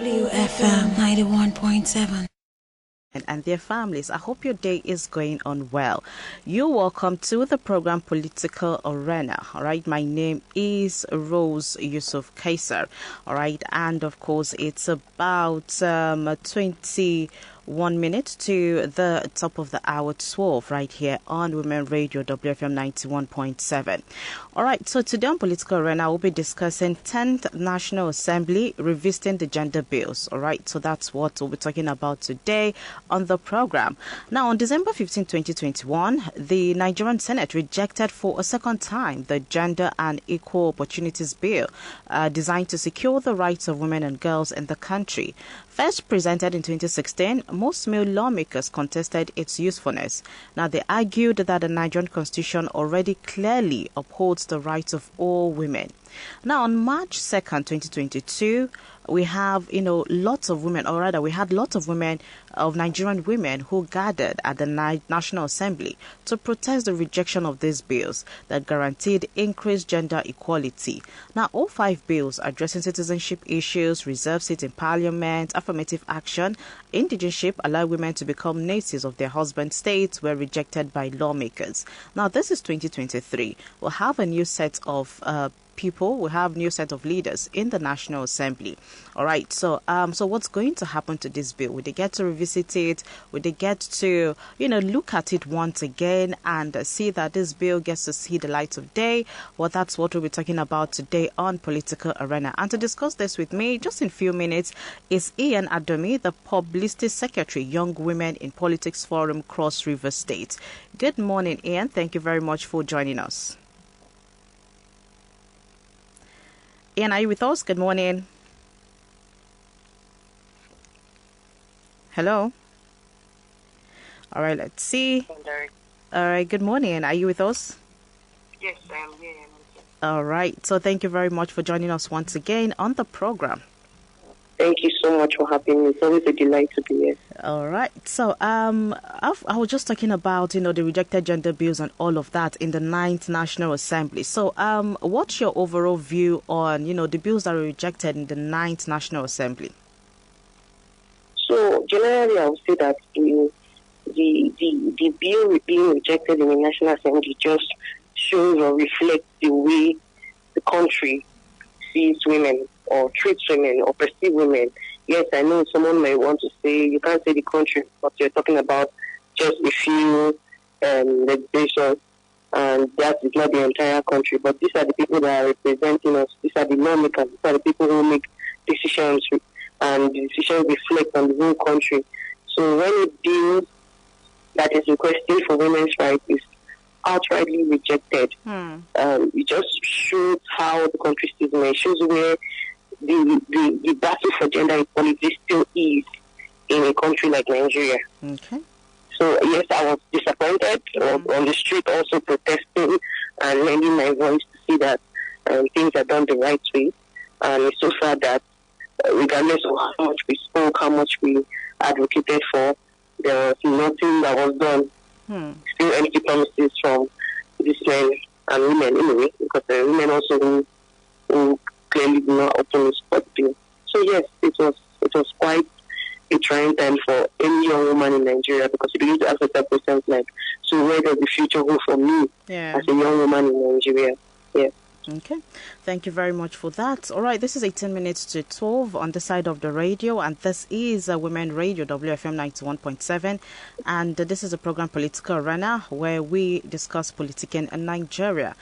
WFM 91.7. And their families. I hope your day is going on well. You're welcome to the program Political Arena. All right, my name is Rose Yusuf Kaisar. All right, and of course, it's about 21 minutes to the top of the hour 12 right here on Women Radio WFM 91.7. All right, so today on Political Arena, we'll be discussing 10th National Assembly revisiting the gender bills. All right, so that's what we'll be talking about today on the program. Now, on December 15, 2021, the Nigerian Senate rejected for a second time the Gender and Equal Opportunities Bill designed to secure the rights of women and girls in the country. First presented in 2016, most male lawmakers contested its usefulness. Now, they argued that the Nigerian Constitution already clearly upholds the rights of all women. Now, on March 2nd, 2022, we have, lots of women, or rather, we had lots of women, of Nigerian women who gathered at the National Assembly to protest the rejection of these bills that guaranteed increased gender equality. Now, all 5 bills addressing citizenship issues, reserve seats in parliament, affirmative action, indigenship, allow women to become natives of their husband states were rejected by lawmakers. Now, this is 2023. We'll have a new set of people, we have new set of leaders in the National Assembly. All right, so what's going to happen to this bill? Will they get to revisit it? Will they get to look at it once again and see that this bill gets to see the light of day? Well, that's what we'll be talking about today on Political Arena. And to discuss this with me just in a few minutes is Ian Adomi, the Publicity Secretary, Young Women in Politics Forum, Cross River State. Good morning, Ian. Thank you very much for joining us. Ian, are you with us? Good morning. Hello. All right, let's see. All right, good morning. Are you with us? Yes, I am here. All right, so thank you very much for joining us once again on the program. Thank you so much for having me. It's always a delight to be here. All right. So I was just talking about, the rejected gender bills and all of that in the 9th National Assembly. So what's your overall view on, the bills that were rejected in the 9th National Assembly? So generally, I would say that the bill being rejected in the National Assembly just shows or reflects the way the country sees women or treats women or perceives women. Yes, I know someone may want to say, you can't say the country, but you're talking about just a few legislations, and that is not the entire country. But these are the people that are representing us. These are the lawmakers. These are the people who make decisions, and the decisions reflect on the whole country. So when a bill that is requesting for women's rights is outrightly rejected, it just shows how the country sees women. It shows where the battle for gender equality still is in a country like Nigeria. Okay. So yes, I was disappointed on the street, also protesting and lending my voice to see that things are done the right way. And it's so sad that regardless of how much we spoke, how much we advocated for, there was nothing that was done. Still empty promises from these men and women anyway, because there are women also who clearly do not openly support the bill. So yes, it was quite a trying time for any young woman in Nigeria, because you begin to ask yourself questions like, so where does the future go for me as a young woman in Nigeria? Yeah. Okay. Thank you very much for that. All right, this is 18 minutes to 12 on the side of the radio, and this is Women Radio WFM 91.7, and this is a program Political Arena where we discuss politics in Nigeria.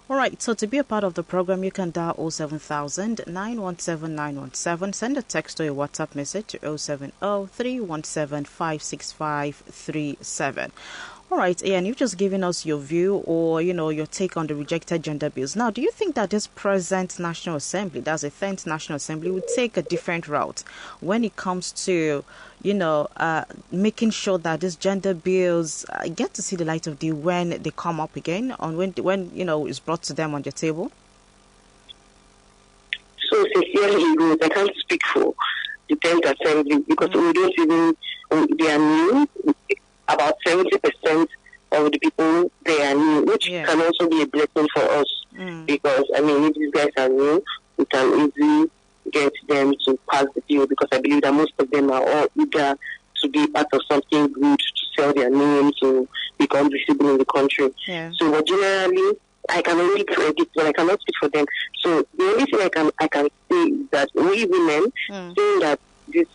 All right, so to be a part of the program, you can dial 07000 917 917. Send a text or a WhatsApp message to 070 317 56537. All right, Ian, you've just given us your view or, your take on the rejected gender bills. Now, do you think that this present National Assembly, that's a 10th National Assembly, would take a different route when it comes to, making sure that these gender bills get to see the light of day when they come up again, on when it's brought to them on the table? So sincerely, I can't speak for the 10th Assembly because we don't even, they are new. About 70% of the people, they are new, which can also be a blessing for us. Because, if these guys are new, we can easily get them to pass the bill because I believe that most of them are all eager to be part of something good, to sell their name, to become visible in the country. Yeah. So, but generally, I can only predict, but I cannot speak for them. So the only thing I can say is that we women, saying that these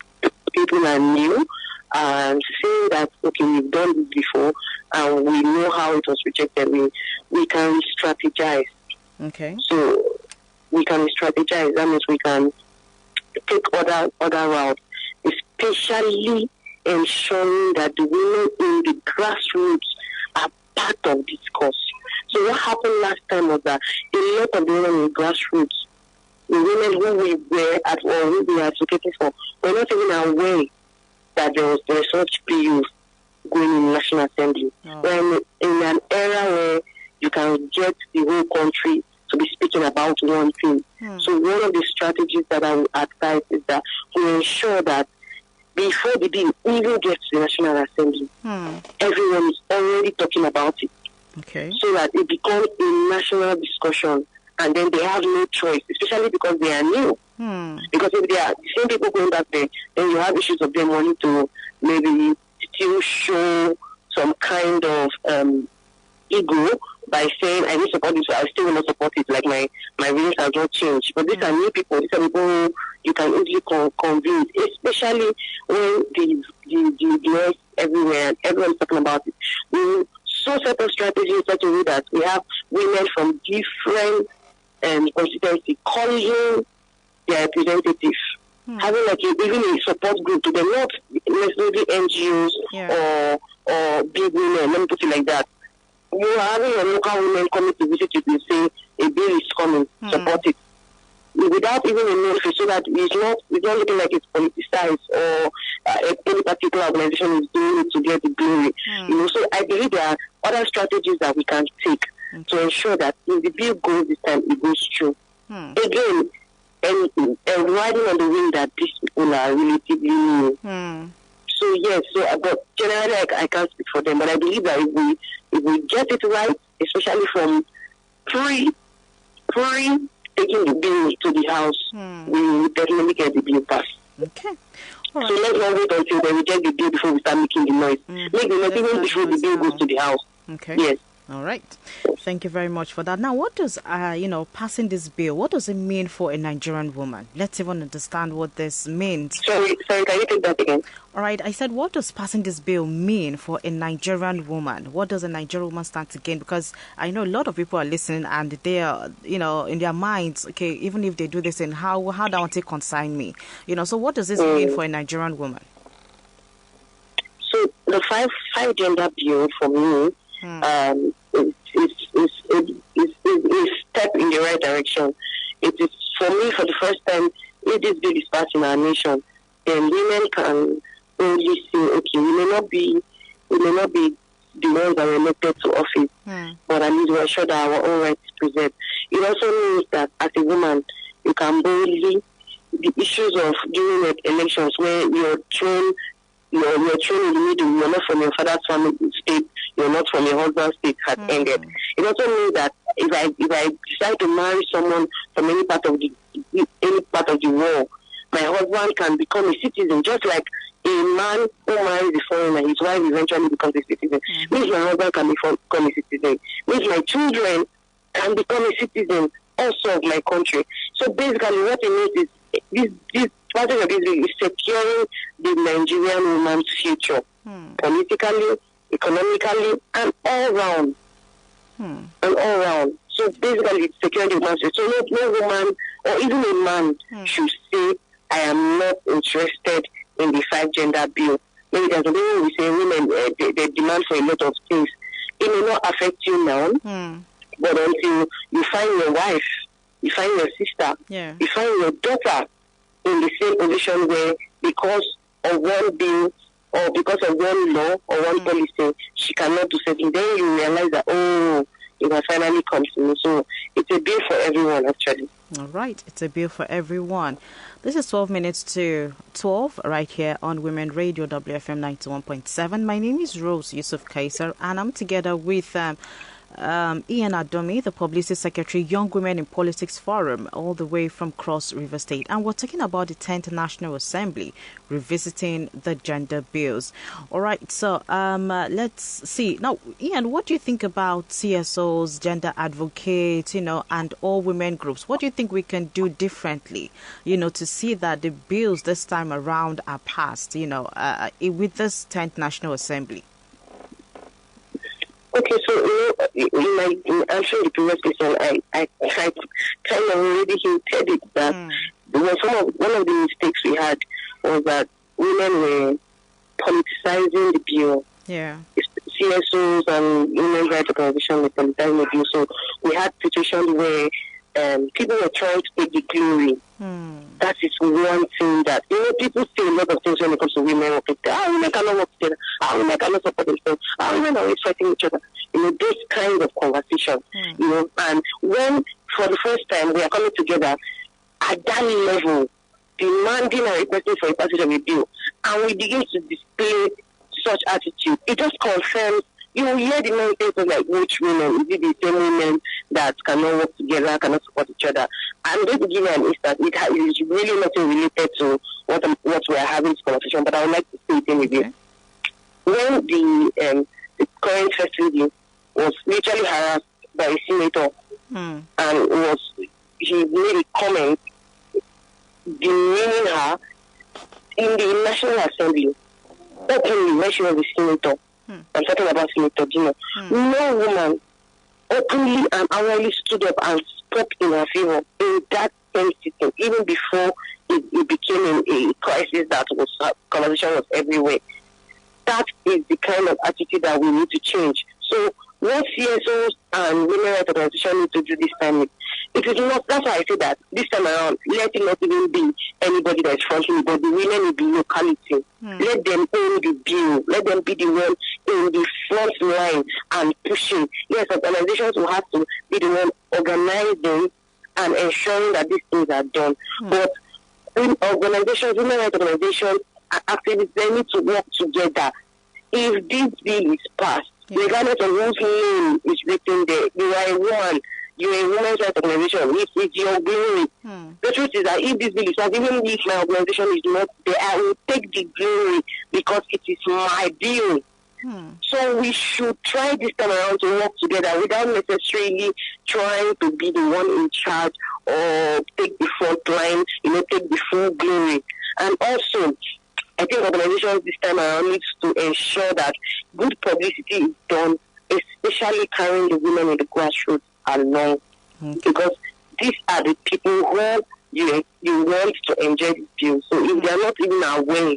people are new, and saying that, okay, we've done this before, and we know how it was rejected, we can strategize. Okay. So we can strategize. That means we can take other routes, especially ensuring that the women in the grassroots are part of this cause. So what happened last time was that a lot of the women in grassroots, the women who we were at or who we were advocating for, were not even aware that there was such PU going in the National Assembly. Oh. When in an era where you can get the whole country to be speaking about one thing. So one of the strategies that I would advise is that we ensure that before the bill even gets to the National Assembly, everyone is already talking about it. Okay. So that it becomes a national discussion, and then they have no choice, especially because they are new. Because if they are the same people going back there, then you have issues of them wanting to maybe still show some kind of ego by saying, I will support this, I still will not support it, like my views have not changed. But these are new people, these are people who you can easily convince, especially when the noise everywhere and everyone's talking about it. We so set up strategies in such a way that we have women from different constituencies calling their representatives, having like even a support group to them, not necessarily NGOs or big women, let me put it like that. You are having a local women coming to visit you and say a bill is coming, support it. Without even a notice, so that it's not looking like it's politicized or any particular organization is doing it to get the glory. So I believe there are other strategies that we can take to ensure that if the bill goes this time, it goes through. Again, and riding on the wind that these people are relatively new. So yes, but generally I can't speak for them, but I believe that if we get it right, especially from pre taking the bill to the house, we will definitely get the bill passed. Okay. All right. So let's not wait until they reject the bill before we start making the noise. Make the noise even before the bill goes to the house. Okay. Yes. All right. Thank you very much for that. Now, what does, passing this bill, what does it mean for a Nigerian woman? Let's even understand what this means. Sorry, can you take that again? All right. I said, what does passing this bill mean for a Nigerian woman? What does a Nigerian woman stand to gain? Because I know a lot of people are listening and they are, in their minds, okay, even if they do this, and how that it concern me? So what does this mean for a Nigerian woman? So the five gender bill for me, is a step in the right direction. It is, for me, for the first time, if this bill is passed in our nation, then women can only say, okay, we may not be the ones that were elected to office, but at least we are sure that our own rights is preserved. It also means that as a woman, you can boldly, the issues of during elections where you're thrown in the middle, you're not from your father's family state, you're not from your husband's state, has ended. It also means that if I decide to marry someone from any part of the world, my husband can become a citizen, just like a man who marries a foreigner, his wife eventually becomes a citizen. Means my husband can become a citizen. Means my children can become a citizen also of my country. So basically what it means is this part of this is securing the Nigerian woman's future, politically, economically, and all round. So basically, it's securing the woman's future. So no woman or even a man should say, I am not interested in the 5 gender bill. Maybe there's a way we say women, they demand for a lot of things. It may not affect you now, but until you find your wife, you find your sister, you find your daughter in the same position where because of one bill or because of one law or one policy, she cannot do something, then you realize that, it has finally come to me. So it's a bill for everyone, actually. All right. It's a bill for everyone. This is 12 minutes to 12 right here on Women Radio WFM 91.7. My name is Rose Yusuf Kaiser, and I'm together with Ian Adomi, the Publicity Secretary, Young Women in Politics Forum, all the way from Cross River State. And we're talking about the 10th National Assembly revisiting the gender bills. All right, so let's see. Now, Ian, what do you think about CSOs, gender advocates, and all women groups? What do you think we can do differently, to see that the bills this time around are passed, with this 10th National Assembly? Okay, so in answering the previous question, I kind of already hinted it that one of the mistakes we had was that women were politicizing the bill. Yeah. CSOs and women's rights organizations were politicizing the bill. So we had situations where people were trying to take the glory. That is one thing that, people say a lot of things when it comes to women working. Women cannot work together. Women cannot support themselves. Women are always fighting each other. Those kind of conversations. And when, for the first time, we are coming together at that level, demanding and requesting for a passage of a bill, and we begin to display such attitude, it just confirms. You hear the main things like which women, is it the same women that cannot work together, cannot support each other? I'm going to give you an instance. It is really nothing related to what we are having this conversation, but I would like to say it anyway. When the current first lady was literally harassed by a senator, and he made a comment demeaning her in the National Assembly, openly when she was a senator. I'm talking about Senator Dino. No woman openly and hourly stood up and spoke in her favor in that same sitting, even before it became a crisis that conversation was everywhere. That is the kind of attitude that we need to change. So what CSOs and women rights organizations need to do this time, it is not, that's why I say that this time around, let it not even be anybody that is fronting, but the women in the locality. Let them own the bill. Let them be the one in the front line and pushing. Yes, organizations will have to be the one organizing and ensuring that these things are done. But organizations, women rights organizations, activists, they need to work together. If this bill is passed, regardless of whose name is written there, you are a woman, you're a women's rights organization, it's your glory. The truth is that if this bill is passed, even if my organization is not there, I will take the glory because it is my bill. So we should try this time around to work together without necessarily trying to be the one in charge or take the front line, take the full glory. And also, I think organizations this time around needs to ensure that good publicity is done, especially carrying the women in the grassroots along, because these are the people who you want to enjoy this bill. So if they are not even aware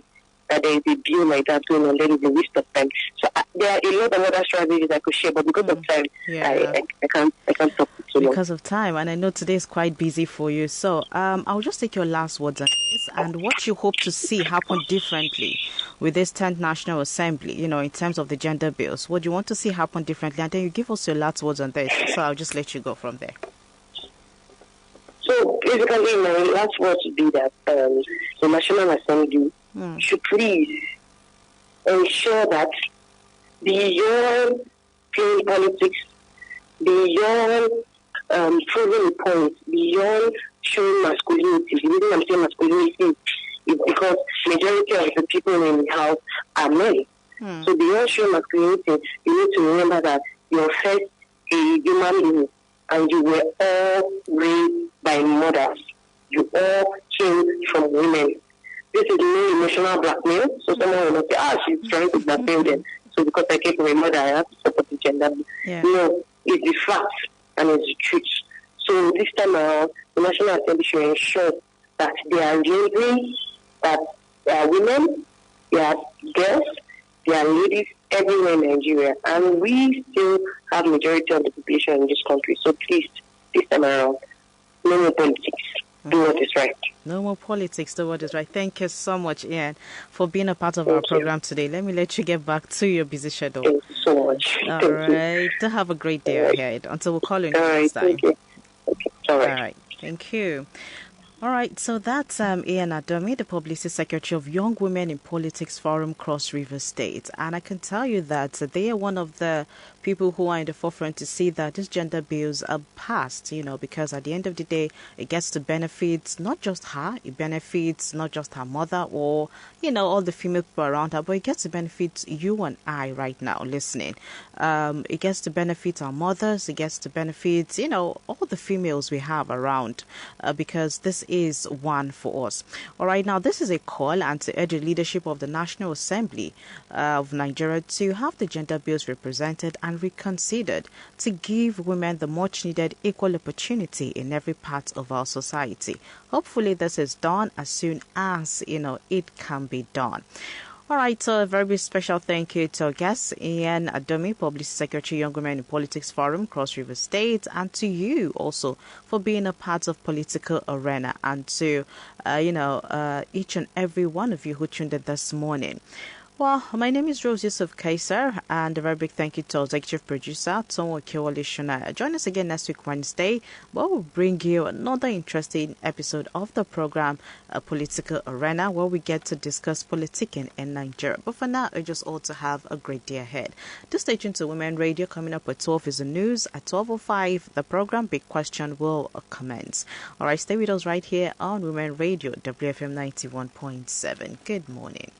that there is a bill like that going on, there is a waste of time. So there are a lot of other strategies I could share, but because of time, I can't talk too long. Because of time, and I know today is quite busy for you. So I'll just take your last words on this and what you hope to see happen differently with this 10th National Assembly, in terms of the gender bills. What do you want to see happen differently? And then you give us your last words on this. So I'll just let you go from there. So basically, my last words would be that the National Assembly should please ensure that beyond playing politics, beyond proving a point, beyond showing masculinity. The reason I'm saying masculinity is because majority of the people in the house are men. So beyond showing masculinity, you need to remember that you're first a human being and you were all raised by mothers. You all came from women. This is no emotional blackmail. So someone will not say, she's trying to blackmail them. So because I came from a mother, I have to support the gender. No, it's the fact and it's the truth. So this time around, the National Assembly should ensure that they are raising, that there are women, there are girls, there are ladies everywhere in Nigeria. And we still have majority of the population in this country. So please, this time around, no more politics. Do what is right. No more politics, do what is right. Thank you so much, Ian, for being a part of our program today. Let me let you get back to your busy schedule. Thank you so much. All right. Have a great day ahead. Until we'll call you next time. Thank you. Okay. All right. Thank you. All right, so that's Ian Adomi, the Publicity Secretary of Young Women in Politics Forum, Cross River State. And I can tell you that they are one of the people who are in the forefront to see that these gender bills are passed, because at the end of the day, it gets to benefit not just her, it benefits not just her mother or, all the female people around her, but it gets to benefit you and I right now listening. It gets to benefit our mothers, it gets to benefit, all the females we have around, because this is one for us. All right, now this is a call and to urge the leadership of the National Assembly of Nigeria to have the gender bills represented and reconsidered to give women the much needed equal opportunity in every part of our society. Hopefully this is done as soon as it can be done. All right, so a very special thank you to our guest, Ian Adomi, Publicity Secretary, Young Women in Politics Forum, Cross River State, and to you also for being a part of political arena, and to, each and every one of you who tuned in this morning. Well, my name is Rose Yusuf Kaiser, and a very big thank you to our executive producer, Tomo Kiwale Shunaya. Join us again next week, Wednesday, where we'll bring you another interesting episode of the program, Political Arena, where we get to discuss politicking in Nigeria. But for now, I just ought to have a great day ahead. Do stay tuned to Women Radio. Coming up at 12 is the news. At 12:05, the program Big Question will commence. All right, stay with us right here on Women Radio, WFM 91.7. Good morning.